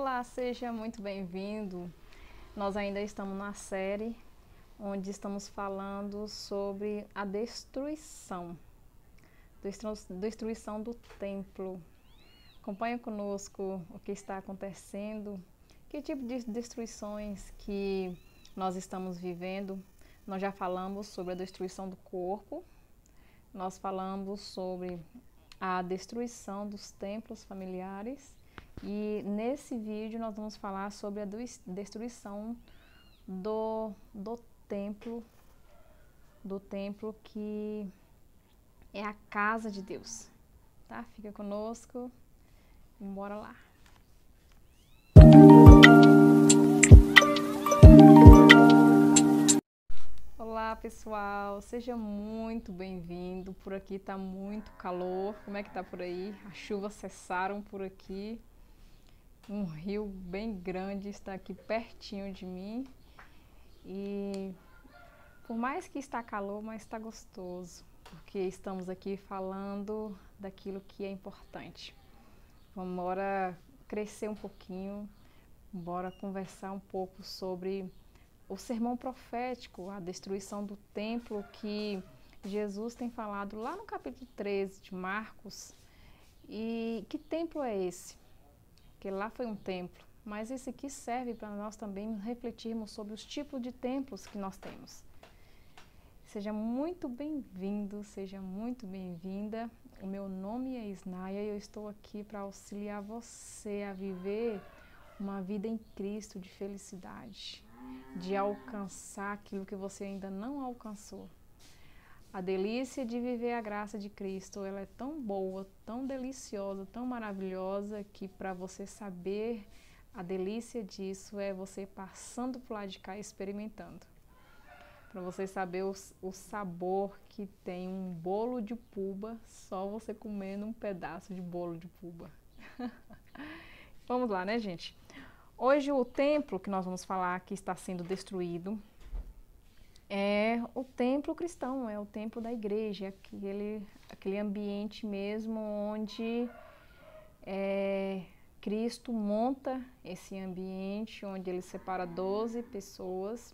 Olá, seja muito bem-vindo. Nós ainda estamos na série onde estamos falando sobre a destruição do templo. Acompanha conosco o que está acontecendo, que tipo de destruições que nós estamos vivendo. Nós já falamos sobre a destruição do corpo, nós falamos sobre a destruição dos templos familiares e nesse vídeo nós vamos falar sobre a destruição do templo que é a casa de Deus, tá? Fica conosco, bora lá. Olá pessoal, seja muito bem-vindo. Por aqui tá muito calor. Como é que tá por aí? As chuvas cessaram por aqui. Um rio bem grande está aqui pertinho de mim. E por mais que está calor, mas está gostoso, porque estamos aqui falando daquilo que é importante. Vamos embora crescer um pouquinho, bora conversar um pouco sobre o sermão profético, a destruição do templo que Jesus tem falado lá no capítulo 13 de Marcos. E que templo é esse? Porque lá foi um templo, mas esse aqui serve para nós também refletirmos sobre os tipos de templos que nós temos. Seja muito bem-vindo, seja muito bem-vinda. O meu nome é Isnaia e eu estou aqui para auxiliar você a viver uma vida em Cristo de felicidade, de alcançar aquilo que você ainda não alcançou. A delícia de viver a graça de Cristo, ela é tão boa, tão deliciosa, tão maravilhosa, que para você saber a delícia disso é você passando por lá de cá e experimentando. Para você saber o sabor que tem um bolo de puba, só você comendo um pedaço de bolo de puba. Vamos lá, né, gente? Hoje o templo que nós vamos falar que está sendo destruído é o templo cristão, é o templo da igreja, aquele ambiente mesmo onde Cristo monta esse ambiente, onde ele separa 12 pessoas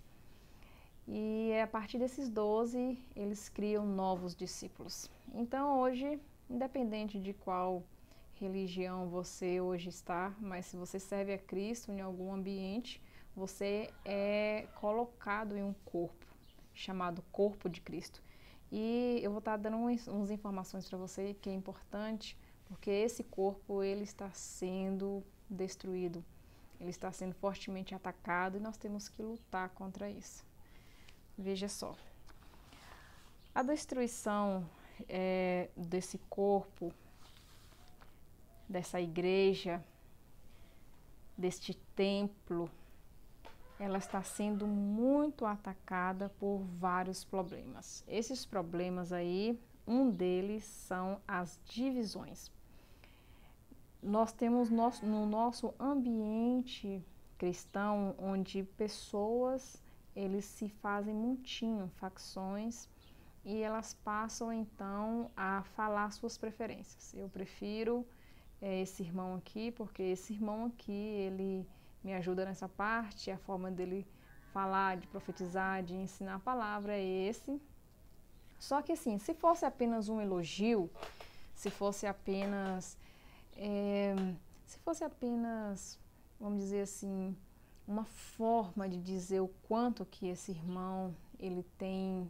e a partir desses 12 eles criam novos discípulos. Então hoje, independente de qual religião você hoje está, mas se você serve a Cristo em algum ambiente, você é colocado em um corpo, chamado corpo de Cristo. E eu vou estar dando umas informações para você que é importante, porque esse corpo ele está sendo destruído, ele está sendo fortemente atacado e nós temos que lutar contra isso. Veja só, a destruição desse corpo, dessa igreja, deste templo, ela está sendo muito atacada por vários problemas. Esses problemas aí, um deles são as divisões. Nós temos no nosso ambiente cristão, onde pessoas, eles se fazem montinho, facções, e elas passam então a falar suas preferências. Eu prefiro esse irmão aqui, porque esse irmão aqui, ele me ajuda nessa parte, a forma dele falar, de profetizar, de ensinar a palavra é esse. Só que assim, se fosse apenas um elogio, se fosse apenas, vamos dizer assim, uma forma de dizer o quanto que esse irmão, ele tem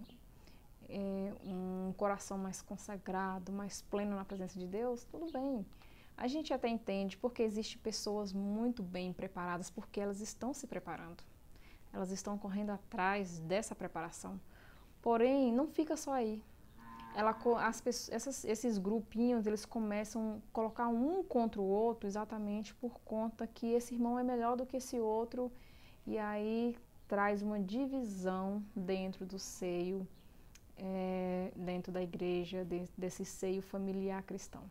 um coração mais consagrado, mais pleno na presença de Deus, tudo bem. A gente até entende porque existem pessoas muito bem preparadas, porque elas estão se preparando. Elas estão correndo atrás dessa preparação. Porém, não fica só aí. Esses grupinhos, eles começam a colocar um contra o outro exatamente por conta que esse irmão é melhor do que esse outro. E aí traz uma divisão dentro do seio, dentro da igreja, desse seio familiar cristão.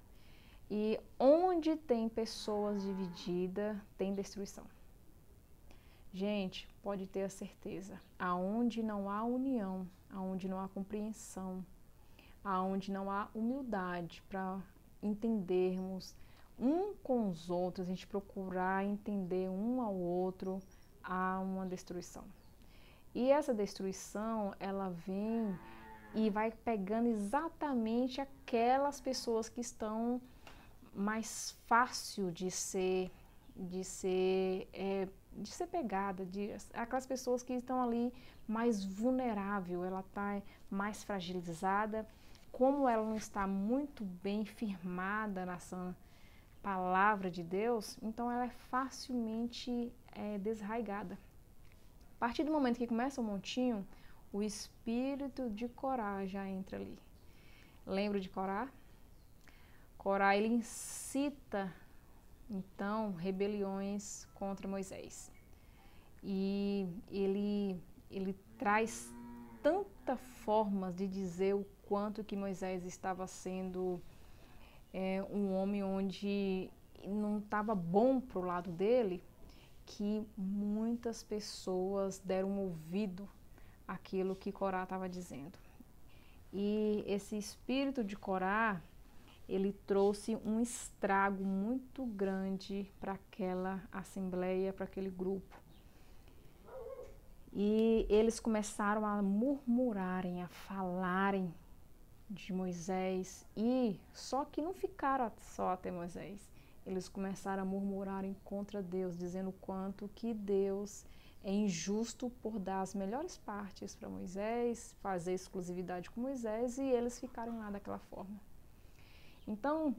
E onde tem pessoas divididas, tem destruição. Gente, pode ter a certeza, aonde não há união, aonde não há compreensão, aonde não há humildade para entendermos um com os outros, a gente procurar entender um ao outro, há uma destruição. E essa destruição, ela vem e vai pegando exatamente aquelas pessoas que estão mais fácil de ser, de ser pegada, aquelas pessoas que estão ali mais vulnerável, ela está mais fragilizada, como ela não está muito bem firmada nessa palavra de Deus, então ela é facilmente desraigada. A partir do momento que começa o montinho, o espírito de Corá já entra ali. Lembra de Corá? Corá, ele incita, então, rebeliões contra Moisés. E ele traz tantas formas de dizer o quanto que Moisés estava sendo um homem onde não estava bom para o lado dele, que muitas pessoas deram ouvido àquilo que Corá estava dizendo. E esse espírito de Corá, ele trouxe um estrago muito grande para aquela assembleia, para aquele grupo. E eles começaram a murmurarem, a falarem de Moisés, e só que não ficaram só até Moisés. Eles começaram a murmurarem contra Deus, dizendo o quanto que Deus é injusto por dar as melhores partes para Moisés, fazer exclusividade com Moisés, e eles ficarem lá daquela forma. Então,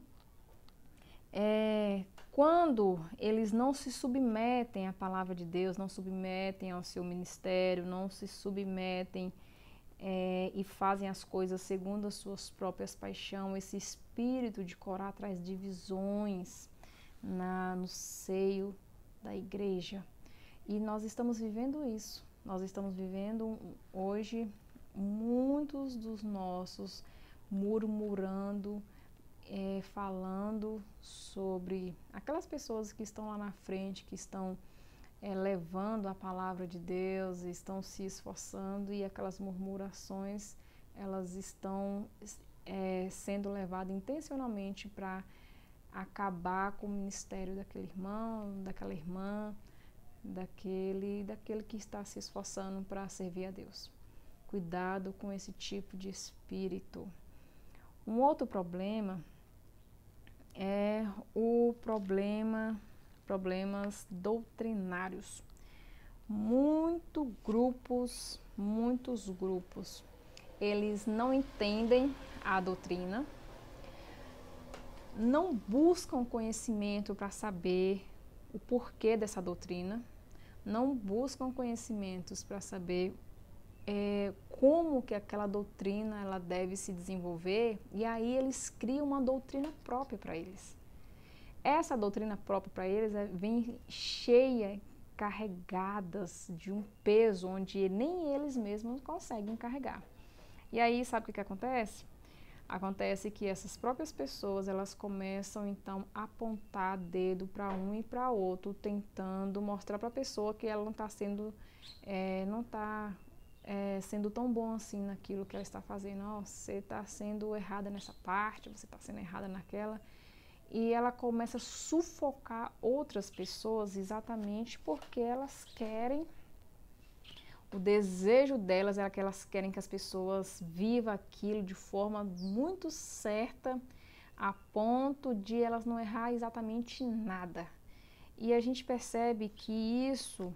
quando eles não se submetem à palavra de Deus, não submetem ao seu ministério, não se submetem e fazem as coisas segundo as suas próprias paixões, esse espírito de Corá traz divisões no seio da igreja. E nós estamos vivendo isso. Nós estamos vivendo hoje muitos dos nossos murmurando, falando sobre aquelas pessoas que estão lá na frente, que estão levando a palavra de Deus, estão se esforçando, e aquelas murmurações, elas estão sendo levadas intencionalmente para acabar com o ministério daquele irmão, daquela irmã, daquele que está se esforçando para servir a Deus. Cuidado com esse tipo de espírito. Um outro problema é o problemas doutrinários. Muitos grupos, eles não entendem a doutrina, não buscam conhecimento para saber o porquê dessa doutrina, não buscam conhecimentos para saber como que aquela doutrina ela deve se desenvolver, e aí eles criam uma doutrina própria para eles. Essa doutrina própria para eles vem cheia, carregadas de um peso onde nem eles mesmos conseguem carregar. E aí, sabe o que acontece? Acontece que essas próprias pessoas, elas começam então a apontar dedo para um e para outro, tentando mostrar para a pessoa que ela não está sendo, sendo tão bom assim naquilo que ela está fazendo. Oh, você está sendo errada nessa parte, você está sendo errada naquela. E ela começa a sufocar outras pessoas exatamente porque elas querem, o desejo delas é que elas querem que as pessoas vivam aquilo de forma muito certa, a ponto de elas não errar exatamente nada. E a gente percebe que isso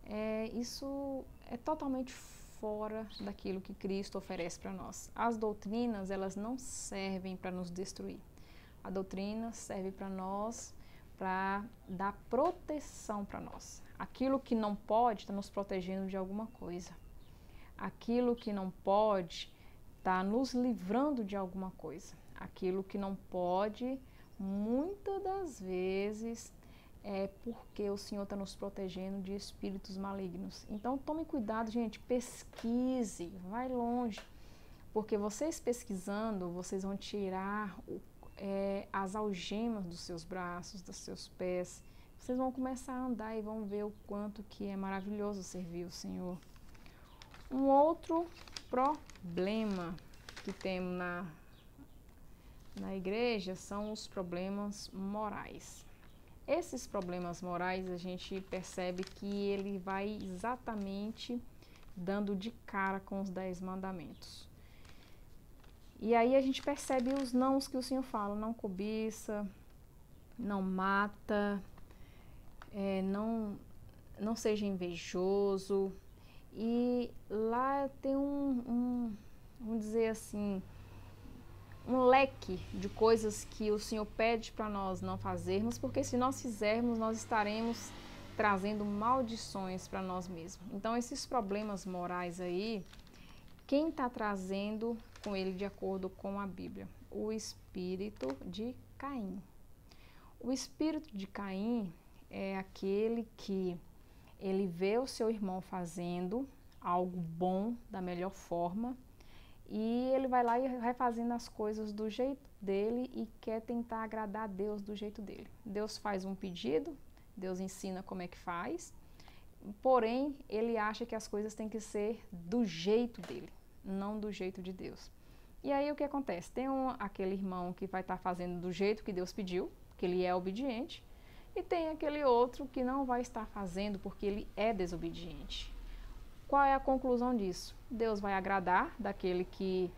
é totalmente fora daquilo que Cristo oferece para nós. As doutrinas, elas não servem para nos destruir. A doutrina serve para nós, para dar proteção para nós. Aquilo que não pode está nos protegendo de alguma coisa. Aquilo que não pode está nos livrando de alguma coisa. Aquilo que não pode, muitas das vezes, é porque o Senhor está nos protegendo de espíritos malignos. Então tome cuidado, gente, pesquise, vai longe. Porque vocês pesquisando, vocês vão tirar as algemas dos seus braços, dos seus pés. Vocês vão começar a andar e vão ver o quanto que é maravilhoso servir o Senhor. Um outro problema que temos na igreja são os problemas morais. Esses problemas morais a gente percebe que ele vai exatamente dando de cara com os 10 mandamentos. E aí a gente percebe os nãos que o Senhor fala: não cobiça, não mata, não seja invejoso. E lá tem vamos dizer assim, um leque de coisas que o Senhor pede para nós não fazermos, porque se nós fizermos, nós estaremos trazendo maldições para nós mesmos. Então, esses problemas morais aí, quem está trazendo com ele de acordo com a Bíblia? O espírito de Caim. O espírito de Caim é aquele que ele vê o seu irmão fazendo algo bom da melhor forma e ele vai lá e vai fazendo as coisas do jeito dele e quer tentar agradar a Deus do jeito dele. Deus faz um pedido, Deus ensina como é que faz, porém ele acha que as coisas têm que ser do jeito dele, não do jeito de Deus. E aí o que acontece? Tem aquele irmão que vai estar fazendo do jeito que Deus pediu, que ele é obediente, e tem aquele outro que não vai estar fazendo porque ele é desobediente. Qual é a conclusão disso? Deus vai agradar daquele que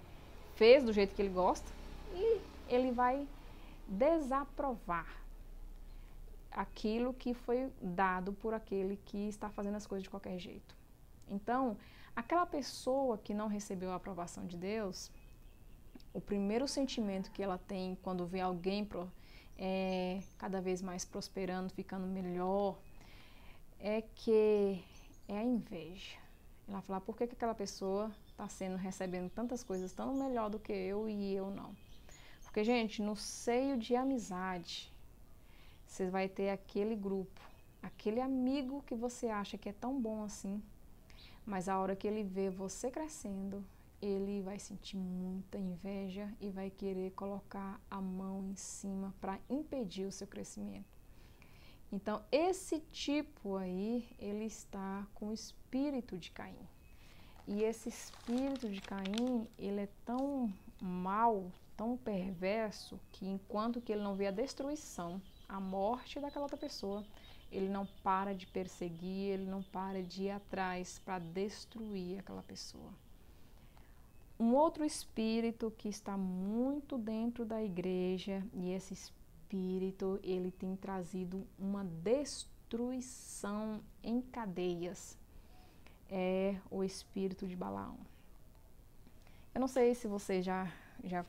fez do jeito que ele gosta e ele vai desaprovar aquilo que foi dado por aquele que está fazendo as coisas de qualquer jeito. Então, aquela pessoa que não recebeu a aprovação de Deus, o primeiro sentimento que ela tem quando vê alguém cada vez mais prosperando, ficando melhor, é a inveja. Ela fala: por que aquela pessoa está recebendo tantas coisas tão melhor do que eu e eu não? Porque, gente, no seio de amizade, você vai ter aquele grupo, aquele amigo que você acha que é tão bom assim, mas a hora que ele vê você crescendo, ele vai sentir muita inveja e vai querer colocar a mão em cima para impedir o seu crescimento. Então, esse tipo aí, ele está com o espírito de Caim. E esse espírito de Caim, ele é tão mau, tão perverso, que enquanto que ele não vê a destruição, a morte daquela outra pessoa, ele não para de perseguir, ele não para de ir atrás para destruir aquela pessoa. Um outro espírito que está muito dentro da igreja, e esse espírito, ele tem trazido uma destruição em cadeias, é o espírito de Balaão. Eu não sei se você já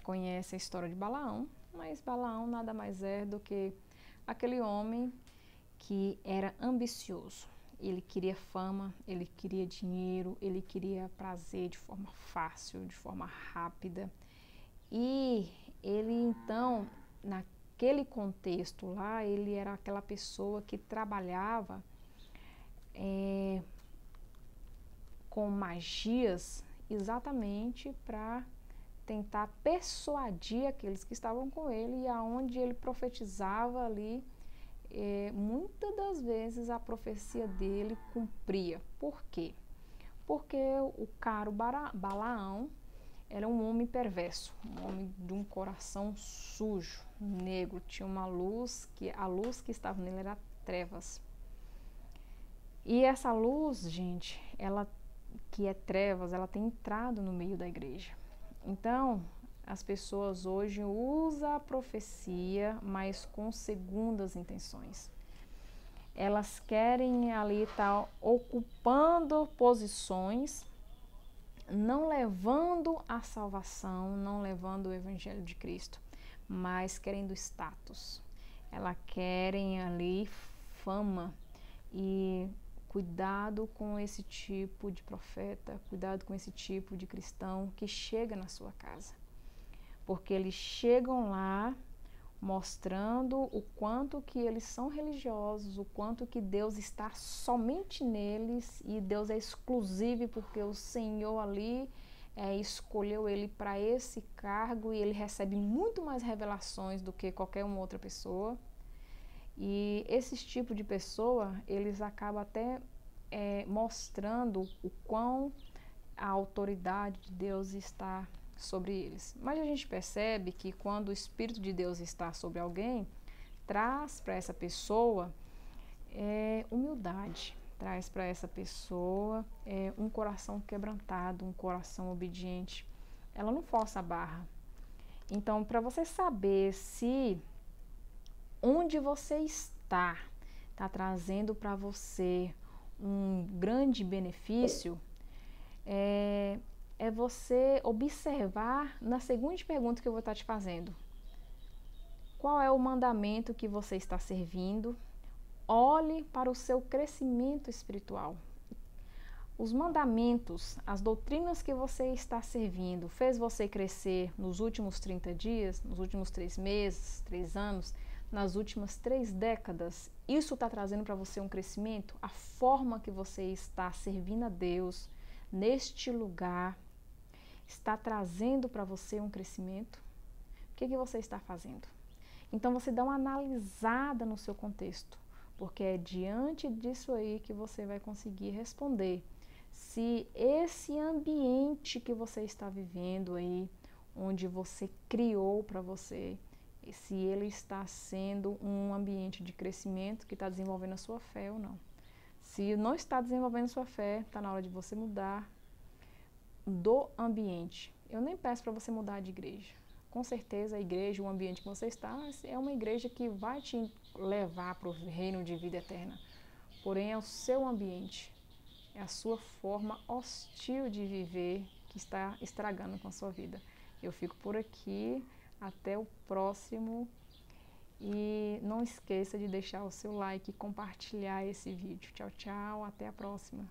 conhece a história de Balaão, mas Balaão nada mais é do que aquele homem que era ambicioso. Ele queria fama, ele queria dinheiro, ele queria prazer de forma fácil, de forma rápida. E ele então, naquele contexto lá, ele era aquela pessoa que trabalhava com magias exatamente para tentar persuadir aqueles que estavam com ele, e aonde ele profetizava ali, muitas das vezes a profecia dele cumpria. Por quê? Porque o caro Balaão era um homem perverso, um homem de um coração sujo, negro, tinha uma luz, que a luz que estava nele era trevas. E essa luz, gente, ela que é trevas, ela tem entrado no meio da igreja. Então, as pessoas hoje usam a profecia, mas com segundas intenções. Elas querem ali estar ocupando posições, não levando a salvação, não levando o evangelho de Cristo, mas querendo status. Elas querem ali fama. E cuidado com esse tipo de profeta, cuidado com esse tipo de cristão que chega na sua casa. Porque eles chegam lá mostrando o quanto que eles são religiosos, o quanto que Deus está somente neles e Deus é exclusivo porque o Senhor ali escolheu ele para esse cargo e ele recebe muito mais revelações do que qualquer uma outra pessoa. E esse tipo de pessoa, eles acabam até mostrando o quão a autoridade de Deus está sobre eles. Mas a gente percebe que quando o Espírito de Deus está sobre alguém, traz para essa pessoa humildade, traz para essa pessoa um coração quebrantado, um coração obediente. Ela não força a barra. Então, para você saber se onde você está trazendo para você um grande benefício, é você observar na seguinte pergunta que eu vou estar te fazendo. Qual é o mandamento que você está servindo? Olhe para o seu crescimento espiritual. Os mandamentos, as doutrinas que você está servindo, fez você crescer nos últimos 30 dias, nos últimos 3 meses, 3 anos, nas últimas 3 décadas? Isso está trazendo para você um crescimento? A forma que você está servindo a Deus neste lugar está trazendo para você um crescimento? O que você está fazendo? Então você dá uma analisada no seu contexto, porque é diante disso aí que você vai conseguir responder se esse ambiente que você está vivendo aí, onde você criou para você, se ele está sendo um ambiente de crescimento que está desenvolvendo a sua fé ou não. Se não está desenvolvendo a sua fé, está na hora de você mudar do ambiente. Eu nem peço para você mudar de igreja. Com certeza a igreja, o ambiente que você está, é uma igreja que vai te levar para o reino de vida eterna. Porém, é o seu ambiente, é a sua forma hostil de viver que está estragando com a sua vida. Eu fico por aqui, até o próximo. E não esqueça de deixar o seu like e compartilhar esse vídeo. Tchau, tchau, até a próxima.